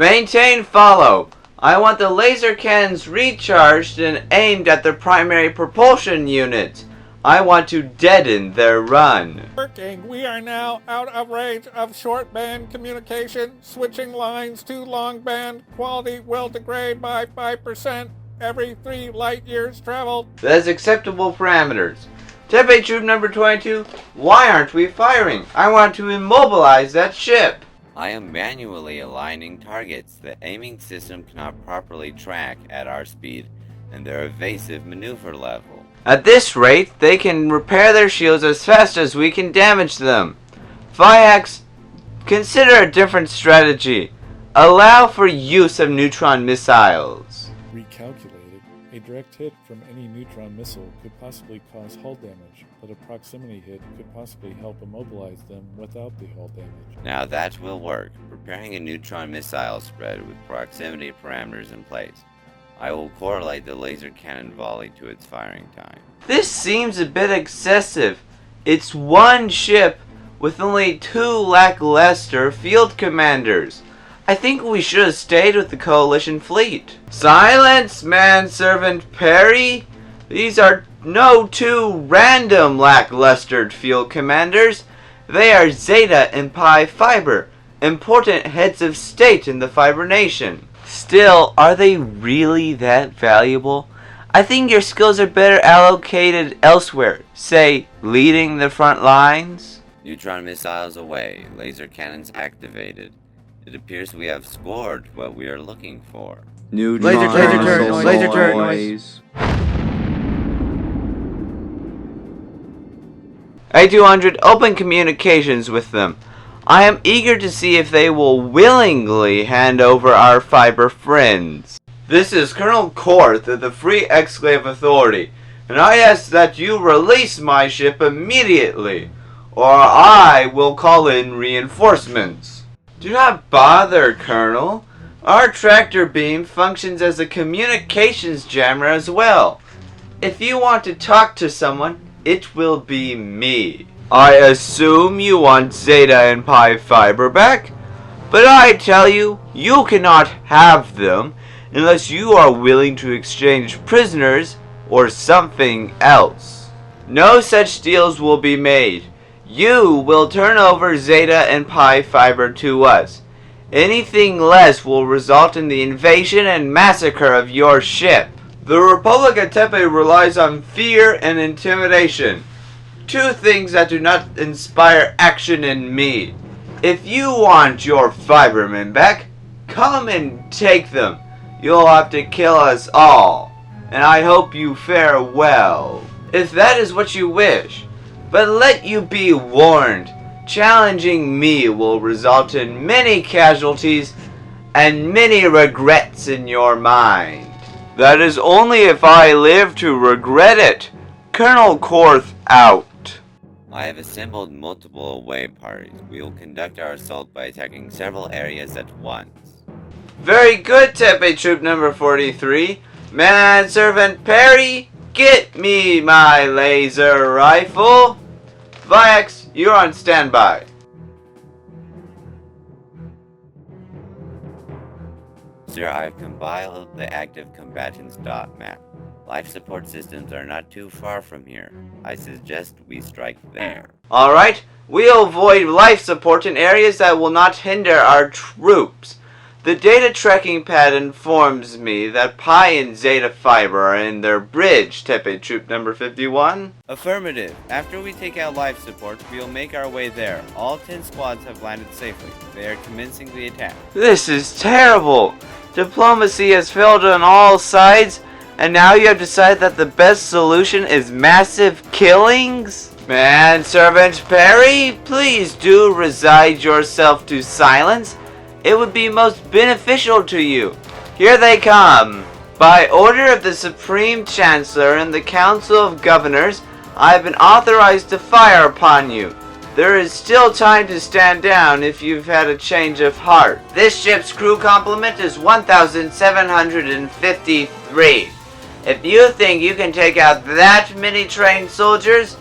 Maintain follow. I want the laser cannons recharged and aimed at their primary propulsion units. I want to deaden their run. Working. We are now out of range of short band communication. Switching lines to long band. Quality will degrade by 5% every 3 light years traveled. That's acceptable parameters. Tepe Troop number 22, why aren't we firing? I want to immobilize that ship. I am manually aligning targets. The aiming system cannot properly track at our speed and their evasive maneuver level. At this rate, they can repair their shields as fast as we can damage them. Vyax, consider a different strategy. Allow for use of neutron missiles. Recalculated. A direct hit from any neutron missile could possibly cause hull damage, but a proximity hit could possibly help immobilize them without the hull damage. Now that will work. Preparing a neutron missile spread with proximity parameters in place. I will correlate the laser cannon volley to its firing time. This seems a bit excessive. It's one ship with only 2 lackluster field commanders. I think we should have stayed with the coalition fleet. Silence, manservant Perry! These are no 2 random lackluster field commanders. They are Zeta and Pi Fiber, important heads of state in the Fiber Nation. Still, are they really that valuable? I think your skills are better allocated elsewhere, say, leading the front lines. Neutron missiles away, laser cannons activated. It appears we have scored what we are looking for. Laser turret noise. A200, open communications with them. I am eager to see if they will willingly hand over our fiber friends. This is Colonel Korth of the Free Exclave Authority, and I ask that you release my ship immediately, or I will call in reinforcements. Do not bother, Colonel. Our tractor beam functions as a communications jammer as well. If you want to talk to someone, it will be me. I assume you want Zeta and Pi Fiber back, but I tell you, you cannot have them unless you are willing to exchange prisoners or something else. No such deals will be made. You will turn over Zeta and Pi Fiber to us. Anything less will result in the invasion and massacre of your ship. The Republic of Tepe relies on fear and intimidation. 2 things that do not inspire action in me. If you want your Fibermen back, come and take them. You'll have to kill us all, and I hope you fare well, if that is what you wish. But let you be warned, challenging me will result in many casualties and many regrets in your mind. That is only if I live to regret it. Colonel Korth out. I have assembled multiple away parties. We will conduct our assault by attacking several areas at once. Very good, Tepe Troop number 43. Manservant Perry, get me my laser rifle. Vyax, you're on standby. Sir, I have compiled the active combatants dot map. Life support systems are not too far from here. I suggest we strike there. Alright, we'll avoid life support in areas that will not hinder our troops. The data tracking pad informs me that Pi and Zeta Fiber are in their bridge, Tepe Troop number 51. Affirmative. After we take out life support, we will make our way there. All 10 squads have landed safely. They are commencing the attack. This is terrible. Diplomacy has failed on all sides, and now you have decided that the best solution is massive killings? Manservant Perry, please do resign yourself to silence. It would be most beneficial to you. Here they come. By order of the Supreme Chancellor and the Council of Governors, I have been authorized to fire upon you. There is still time to stand down if you've had a change of heart. This ship's crew complement is 1,753. If you think you can take out that many trained soldiers,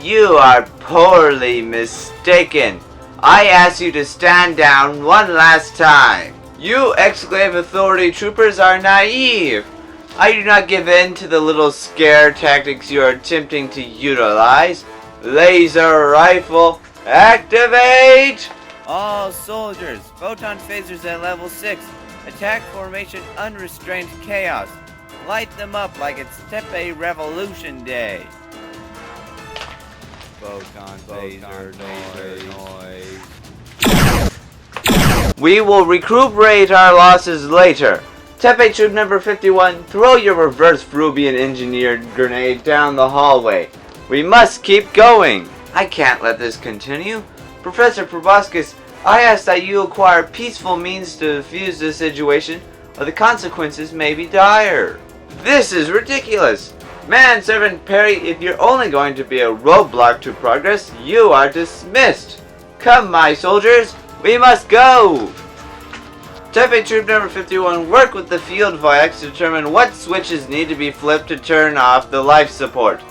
you are poorly mistaken. I ask you to stand down one last time. You Exclave Authority troopers are naive. I do not give in to the little scare tactics you are attempting to utilize. Laser rifle, activate! All soldiers, photon phasers at level 6. Attack formation unrestrained chaos. Light them up like it's Tepe Revolution Day. Photon phaser noise. We will recuperate our losses later. Tepe Troop number 51, throw your reverse Frubian engineered grenade down the hallway. We must keep going. I can't let this continue. Professor Proboscis, I ask that you acquire peaceful means to defuse this situation, or the consequences may be dire. This is ridiculous. Manservant Perry, if you're only going to be a roadblock to progress, you are dismissed. Come, my soldiers, we must go. Tepe Troop number 51, work with the field Vayax to determine what switches need to be flipped to turn off the life support.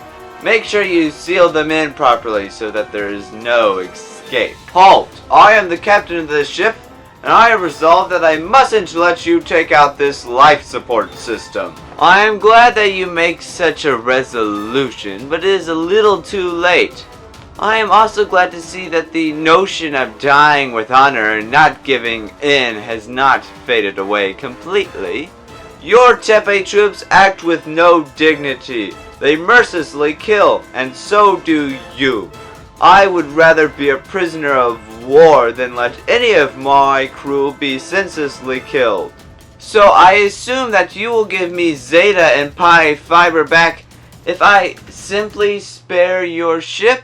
Make sure you seal them in properly so that there is no escape. Halt! I am the captain of this ship, and I have resolved that I mustn't let you take out this life support system. I am glad that you make such a resolution, but it is a little too late. I am also glad to see that the notion of dying with honor and not giving in has not faded away completely. Your Tepe troops act with no dignity. They mercilessly kill, and so do you. I would rather be a prisoner of war than let any of my crew be senselessly killed. So I assume that you will give me Zeta and Pi fiber back if I simply spare your ship?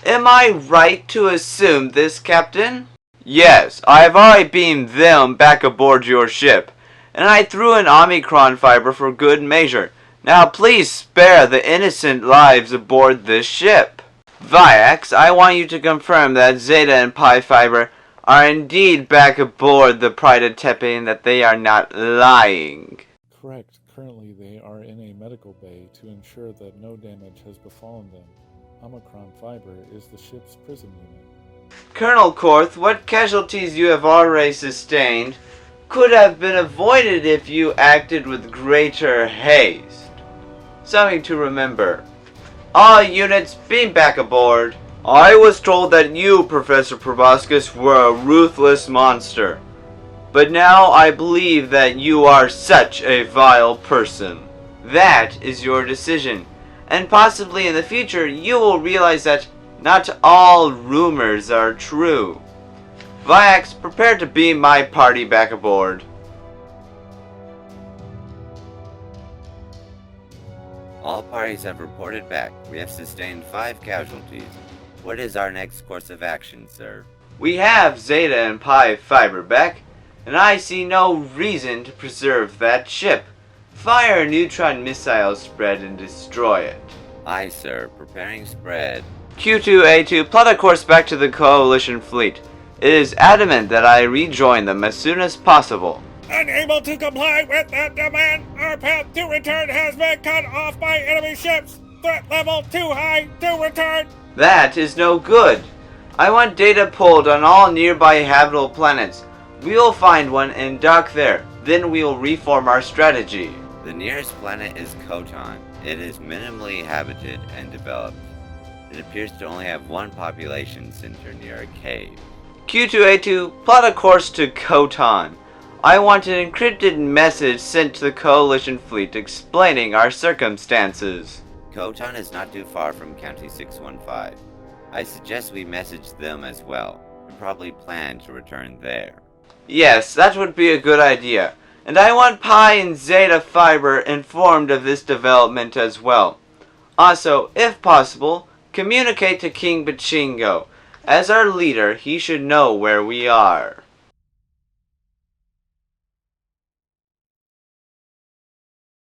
Am I right to assume this, Captain? Yes, I have already beamed them back aboard your ship, and I threw an Omicron fiber for good measure. Now please spare the innocent lives aboard this ship. Vayax, I want you to confirm that Zeta and Pi fiber are indeed back aboard the Pride of Tepe and that they are not lying. Correct. Currently they are in a medical bay to ensure that no damage has befallen them. Omicron fiber is the ship's prison unit. Colonel Korth, what casualties you have already sustained could have been avoided if you acted with greater haste. Something to remember. All units, beam back aboard. I was told that you, Professor Proboscis, were a ruthless monster. But now I believe that you are such a vile person. That is your decision. And possibly in the future you will realize that not all rumors are true. Vayax, prepare to beam my party back aboard. All parties have reported back. We have sustained 5 casualties. What is our next course of action, sir? We have Zeta and Pi fiber back, and I see no reason to preserve that ship. Fire a neutron missile spread and destroy it. Aye, sir. Preparing spread. Q2A2, plot a course back to the Coalition fleet. It is adamant that I rejoin them as soon as possible. Unable to comply with that demand, our path to return has been cut off by enemy ships. Threat level too high to return. That is no good. I want data pulled on all nearby habitable planets. We will find one and dock there. Then we will reform our strategy. The nearest planet is Khoton. It is minimally habited and developed. It appears to only have one population center near a cave. Q2A2, plot a course to Khoton. I want an encrypted message sent to the Coalition fleet explaining our circumstances. Khoton is not too far from County 615. I suggest we message them as well. We probably plan to return there. Yes, that would be a good idea. And I want Pi and Zeta Fiber informed of this development as well. Also, if possible, communicate to King Bachingo. As our leader, he should know where we are.